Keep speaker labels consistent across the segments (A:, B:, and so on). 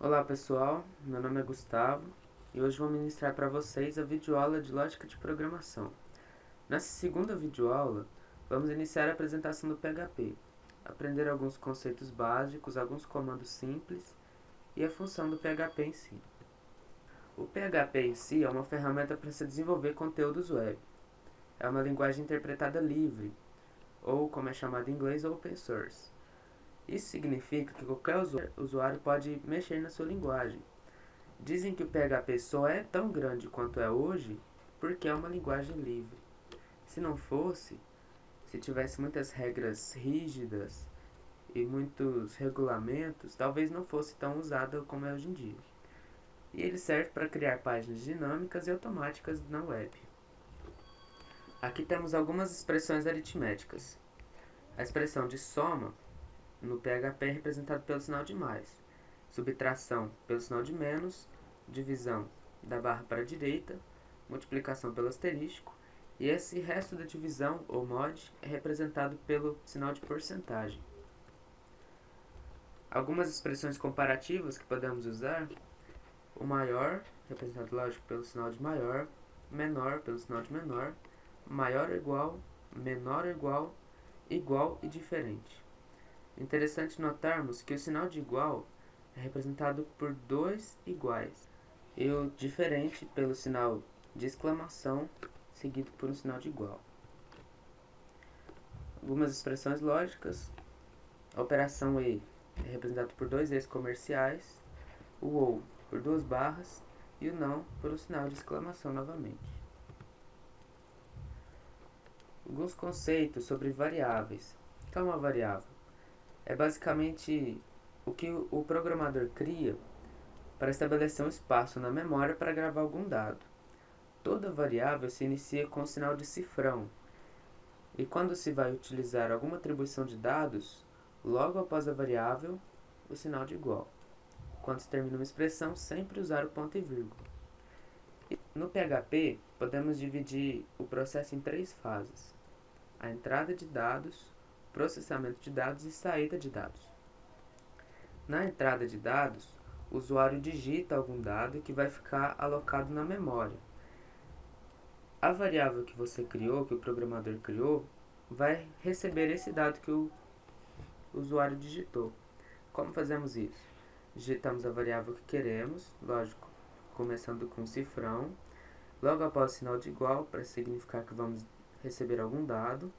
A: Olá pessoal, meu nome é Gustavo e hoje vou ministrar para vocês a videoaula de Lógica de Programação. Nessa segunda videoaula, vamos iniciar a apresentação do PHP, aprender alguns conceitos básicos, alguns comandos simples e a função do PHP em si. O PHP em si é uma ferramenta para se desenvolver conteúdos web. É uma linguagem interpretada livre, ou como é chamado em inglês, open source. Isso significa que qualquer usuário pode mexer na sua linguagem. Dizem que o PHP só é tão grande quanto é hoje porque é uma linguagem livre. Se não fosse, se tivesse muitas regras rígidas e muitos regulamentos, talvez não fosse tão usado como é hoje em dia. E ele serve para criar páginas dinâmicas e automáticas na web. Aqui temos algumas expressões aritméticas. A expressão de soma no PHP é representada pelo sinal de mais, subtração pelo sinal de menos, divisão da barra para a direita, multiplicação pelo asterisco, e esse resto da divisão, ou mod, é representado pelo sinal de porcentagem. Algumas expressões comparativas que podemos usar: o maior, representado lógico pelo sinal de maior, menor pelo sinal de menor, maior ou igual, menor ou igual, igual e diferente. Interessante notarmos que o sinal de igual é representado por dois iguais e o diferente pelo sinal de exclamação seguido por um sinal de igual. Algumas expressões lógicas: a operação E é representada por dois E's comerciais, o OU por duas barras e o não por um sinal de exclamação novamente. Alguns conceitos sobre variáveis. O que é uma variável? É basicamente o que o programador cria para estabelecer um espaço na memória para gravar algum dado. Toda variável se inicia com o sinal de cifrão, e quando se vai utilizar alguma atribuição de dados, logo após a variável, o sinal de igual. Quando se termina uma expressão, sempre usar o ponto e vírgula. No PHP, podemos dividir o processo em três fases: a entrada de dados, processamento de dados e saída de dados. Na entrada de dados, o usuário digita algum dado que vai ficar alocado na memória. A variável que você criou, que o programador criou, vai receber esse dado que o usuário digitou. Como fazemos isso? Digitamos a variável que queremos, lógico, começando com cifrão, logo após o sinal de igual, para significar que vamos receber algum dado,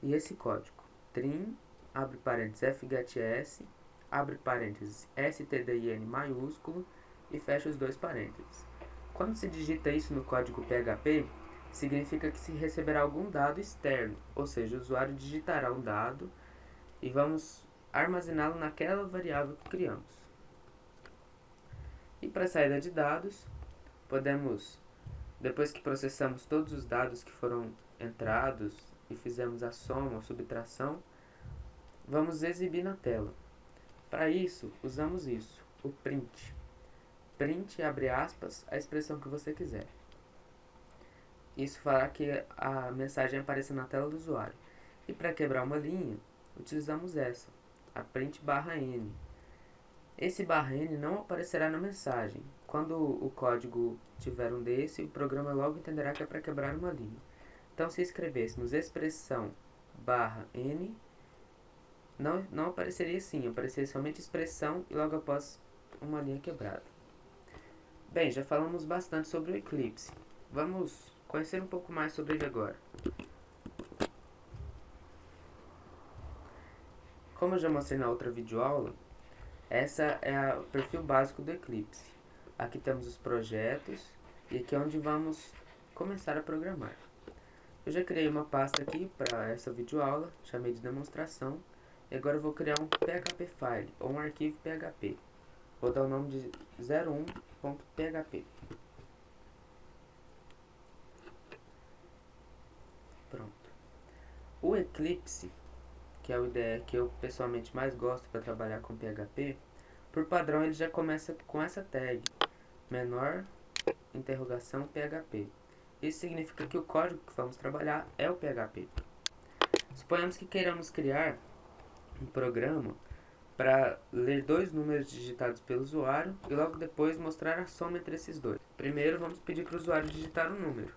A: e esse código: trim, abre parênteses, fgets, abre parênteses, stdin maiúsculo e fecha os dois parênteses. Quando se digita isso no código PHP, significa que se receberá algum dado externo, ou seja, o usuário digitará um dado e vamos armazená-lo naquela variável que criamos. E para a saída de dados, podemos, depois que processamos todos os dados que foram entrados e fizemos a soma ou subtração, vamos exibir na tela. Para isso, usamos isso, o print. Print, abre aspas, a expressão que você quiser. Isso fará que a mensagem apareça na tela do usuário. E para quebrar uma linha, utilizamos essa, a print barra n. Esse barra n não aparecerá na mensagem. Quando o código tiver um desse, o programa logo entenderá que é para quebrar uma linha. Então, se escrevêssemos expressão barra n, não apareceria assim, apareceria somente expressão e logo após uma linha quebrada. Bem, já falamos bastante sobre o Eclipse. Vamos conhecer um pouco mais sobre ele agora. Como eu já mostrei na outra videoaula, essa é o perfil básico do Eclipse. Aqui temos os projetos e aqui é onde vamos começar a programar. Eu já criei uma pasta aqui para essa videoaula, chamei de demonstração, e agora eu vou criar um PHP file, ou um arquivo PHP. Vou dar o nome de 01.php. Pronto. O Eclipse, que é o IDE que eu pessoalmente mais gosto para trabalhar com PHP, por padrão ele já começa com essa tag, menor interrogação PHP. Isso significa que o código que vamos trabalhar é o PHP. Suponhamos que queiramos criar um programa para ler dois números digitados pelo usuário e logo depois mostrar a soma entre esses dois. Primeiro vamos pedir para o usuário digitar um número.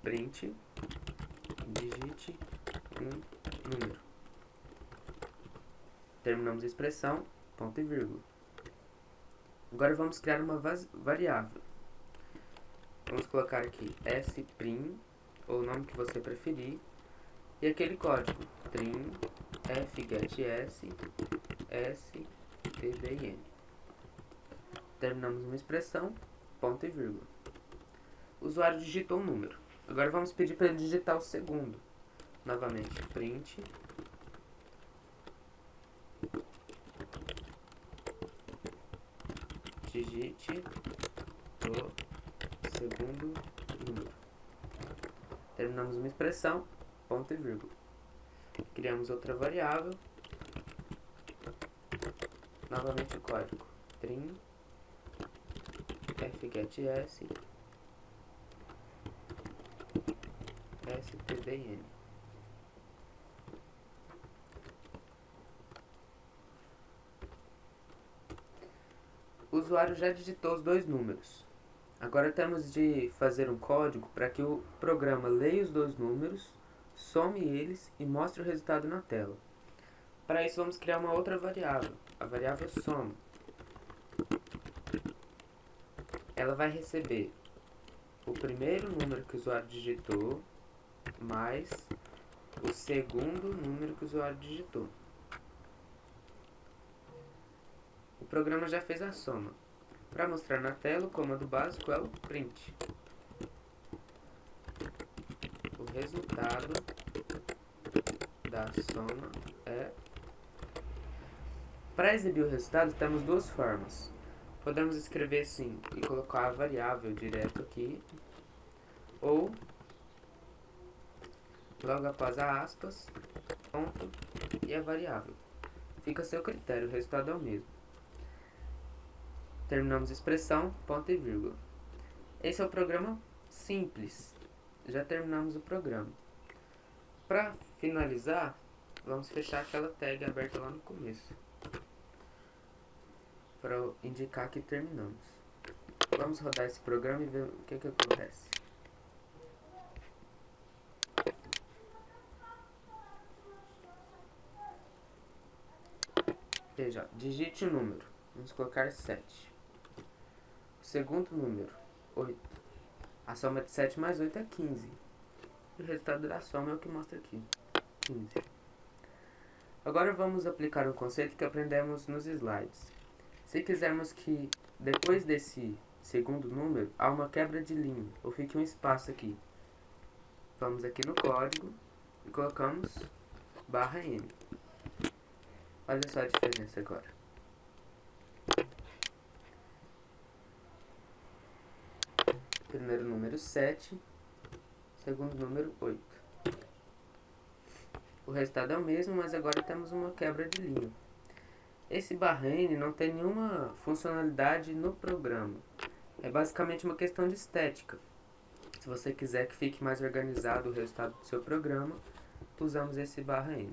A: Print, digite um número. Terminamos a expressão, ponto e vírgula. Agora vamos criar uma variável. Vamos colocar aqui sprim, ou o nome que você preferir, e aquele código trim fgetS stdin. Terminamos uma expressão, ponto e vírgula. O usuário digitou um número. Agora vamos pedir para ele digitar o segundo. Novamente, print digite o segundo número. Terminamos uma expressão, ponto e vírgula. Criamos outra variável. Novamente o código trim fgetS stdin. O usuário já digitou os dois números. Agora temos de fazer um código para que o programa leia os dois números, some eles e mostre o resultado na tela. Para isso vamos criar uma outra variável, a variável soma. Ela vai receber o primeiro número que o usuário digitou mais o segundo número que o usuário digitou. O programa já fez a soma. Para mostrar na tela, o comando básico é o print. O resultado da soma é... Para exibir o resultado, temos duas formas. Podemos escrever assim e colocar a variável direto aqui, ou logo após a aspas, ponto e a variável. Fica a seu critério, o resultado é o mesmo. Terminamos a expressão, ponto e vírgula. Esse é o programa simples. Já terminamos o programa. Para finalizar, vamos fechar aquela tag aberta lá no começo, para indicar que terminamos. Vamos rodar esse programa e ver o que acontece. Veja, digite o número. Vamos colocar 7. O segundo número, 8. A soma de 7 mais 8 é 15. E o resultado da soma é o que mostra aqui, 15. Agora vamos aplicar um conceito que aprendemos nos slides. Se quisermos que depois desse segundo número há uma quebra de linha, ou fique um espaço aqui, vamos aqui no código e colocamos /n. Olha só a diferença agora. Primeiro número 7, segundo número 8. O resultado é o mesmo, mas agora temos uma quebra de linha. Esse /n não tem nenhuma funcionalidade no programa. É basicamente uma questão de estética. Se você quiser que fique mais organizado o resultado do seu programa, usamos esse /n.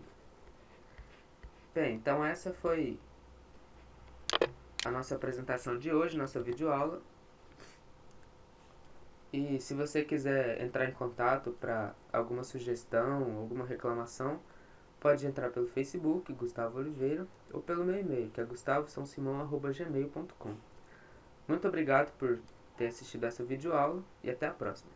A: Bem, então essa foi a nossa apresentação de hoje, nossa videoaula. E se você quiser entrar em contato para alguma sugestão, alguma reclamação, pode entrar pelo Facebook, Gustavo Oliveira, ou pelo meu e-mail, que é gustavosaosimão@gmail.com. Muito obrigado por ter assistido essa videoaula e até a próxima.